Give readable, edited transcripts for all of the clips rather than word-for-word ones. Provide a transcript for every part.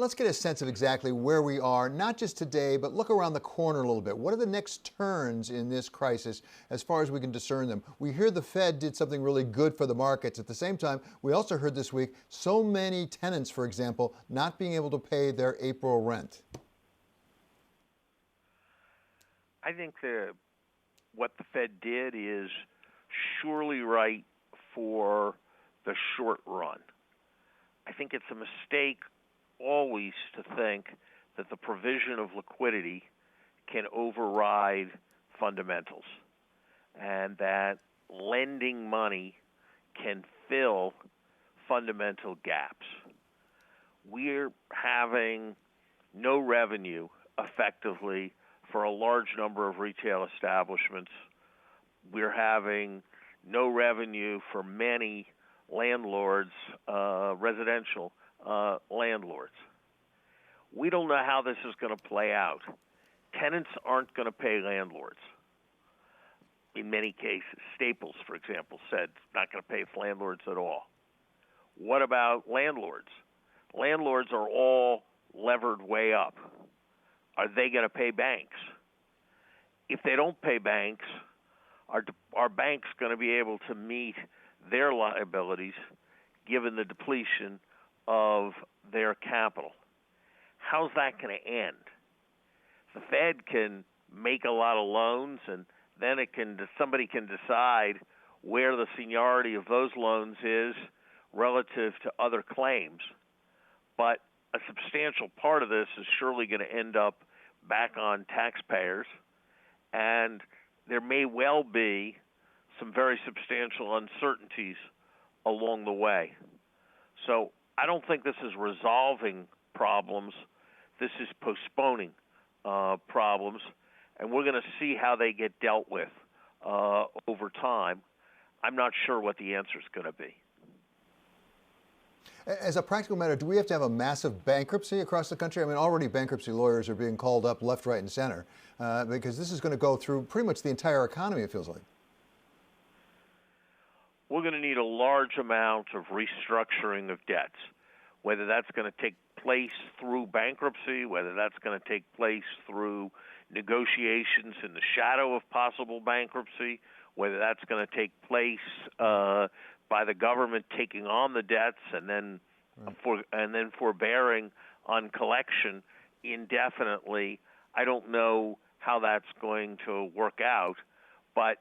let's get a sense of exactly where we are, not just today, but look around the corner a little bit. What are the next turns in this crisis as far as we can discern them? We hear the Fed did something really good for the markets. At the same time, we also heard this week so many tenants, for example, not being able to pay their April rent. I think what the Fed did is surely right for the short run. I think it's a mistake always to think that the provision of liquidity can override fundamentals and that lending money can fill fundamental gaps. We're having no revenue effectively for a large number of retail establishments. We're having no revenue for many landlords, residential landlords. We don't know how this is going to play out. Tenants aren't going to pay landlords. In many cases, Staples, for example, said it's not going to pay its landlords at all. What about landlords? Landlords are all levered way up. Are they going to pay banks? If they don't pay banks, are banks going to be able to meet their liabilities given the depletion of their capital? How's that going to end? The Fed can make a lot of loans, and then somebody can decide where the seniority of those loans is relative to other claims. But a substantial part of this is surely going to end up back on taxpayers, and there may well be some very substantial uncertainties along the way. So I don't think this is resolving problems. This is postponing problems, and we're going to see how they get dealt with over time. I'm not sure what the answer is going to be. As a practical matter, do we have to have a massive bankruptcy across the country? I mean, already bankruptcy lawyers are being called up left, right, and center because this is going to go through pretty much the entire economy, it feels like. We're going to need a large amount of restructuring of debts, whether that's going to take place through bankruptcy, whether that's going to take place through negotiations in the shadow of possible bankruptcy, whether that's going to take place by the government taking on the debts and then forbearing on collection indefinitely. I don't know how that's going to work out, but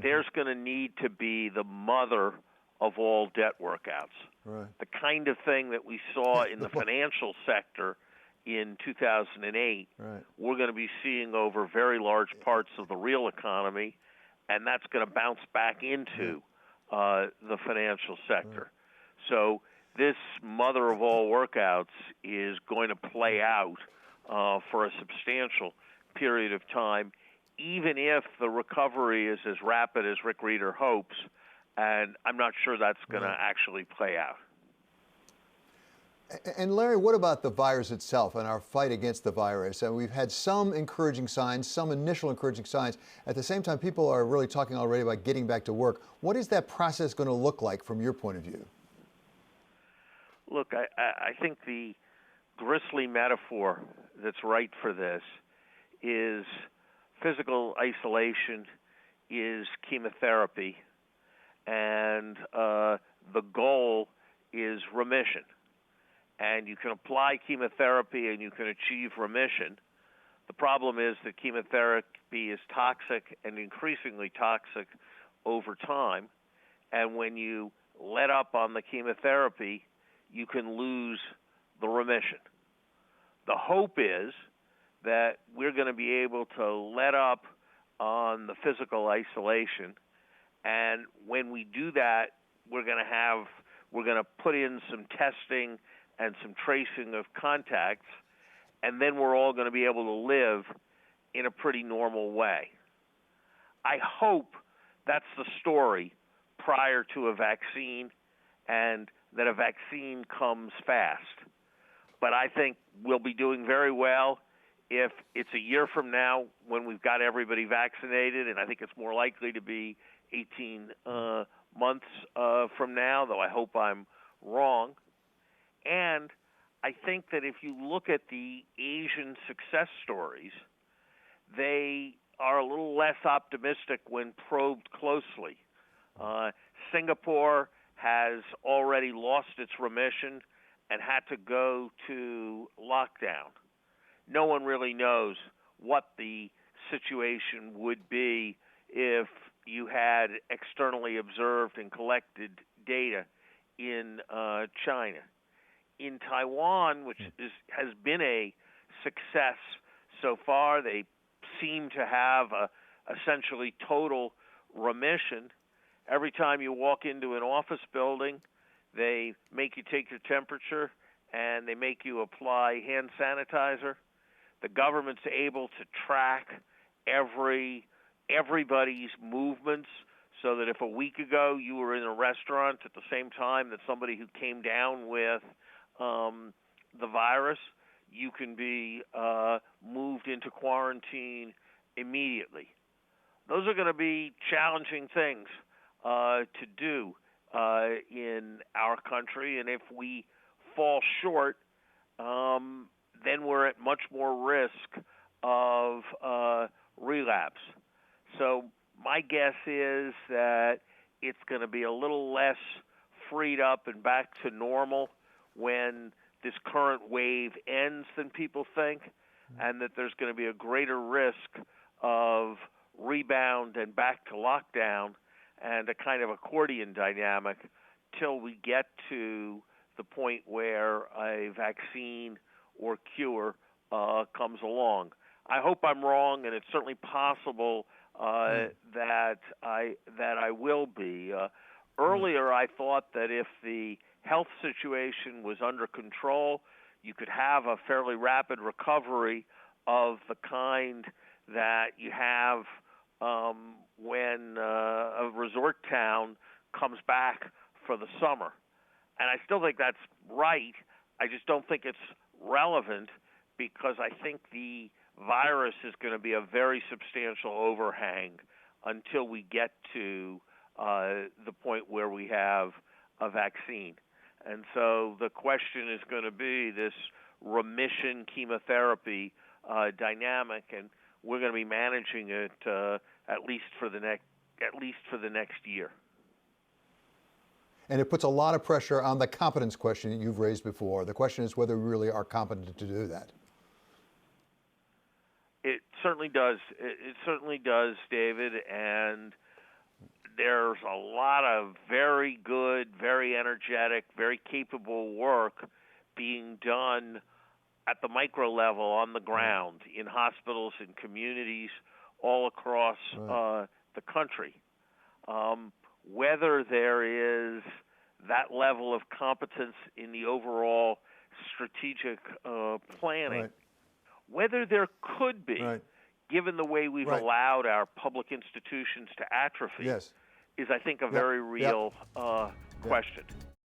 there's going to need to be the mother of all debt workouts. Right. The kind of thing that we saw in the financial sector in 2008, right. We're going to be seeing over very large parts of the real economy, and that's going to bounce back into the financial sector. Right. So this mother of all workouts is going to play out for a substantial period of time, even if the recovery is as rapid as Rick Reeder hopes, and I'm not sure that's going to actually play out. And Larry, what about the virus itself and our fight against the virus? And we've had some encouraging signs, some initial encouraging signs. At the same time, people are really talking already about getting back to work. What is that process going to look like from your point of view? Look, I think the grisly metaphor that's right for this is physical isolation is chemotherapy, and the goal is remission. And you can apply chemotherapy and you can achieve remission. The problem is that chemotherapy is toxic and increasingly toxic over time. And when you let up on the chemotherapy, you can lose the remission. The hope is that we're going to be able to let up on the physical isolation. And when we do that, we're going to put in some testing and some tracing of contacts, and then we're all going to be able to live in a pretty normal way. I hope that's the story prior to a vaccine, and that a vaccine comes fast. But I think we'll be doing very well if it's a year from now when we've got everybody vaccinated, and I think it's more likely to be 18 months from now, though I hope I'm wrong. And I think that if you look at the Asian success stories, they are a little less optimistic when probed closely. Singapore has already lost its remission and had to go to lockdown. No one really knows what the situation would be if you had externally observed and collected data in China. In Taiwan, which has been a success so far, they seem to have a essentially total remission. Every time you walk into an office building, they make you take your temperature and they make you apply hand sanitizer. The government's able to track everybody's movements, so that if a week ago you were in a restaurant at the same time that somebody who came down with the virus, you can be moved into quarantine immediately. Those are going to be challenging things to do in our country, and if we fall short, then we're at much more risk of relapse. So my guess is that it's going to be a little less freed up and back to normal when this current wave ends than people think, and that there's going to be a greater risk of rebound and back to lockdown and a kind of accordion dynamic till we get to the point where a vaccine or cure comes along. I hope I'm wrong, and it's certainly possible that I will be. Earlier, I thought that if the health situation was under control, you could have a fairly rapid recovery of the kind that you have when a resort town comes back for the summer. And I still think that's right. I just don't think it's relevant, because I think the virus is going to be a very substantial overhang until we get to the point where we have a vaccine. And so the question is going to be this remission chemotherapy dynamic, and we're going to be managing it at least for the next year. And it puts a lot of pressure on the competence question that you've raised before. The question is whether we really are competent to do that. It certainly does. It certainly does, David. And there's a lot of very good, very energetic, very capable work being done at the micro level on the ground in hospitals and communities all across the country. Whether there is that level of competence in the overall strategic planning, whether there could be, given the way we've allowed our public institutions to atrophy, is, I think, a very real question.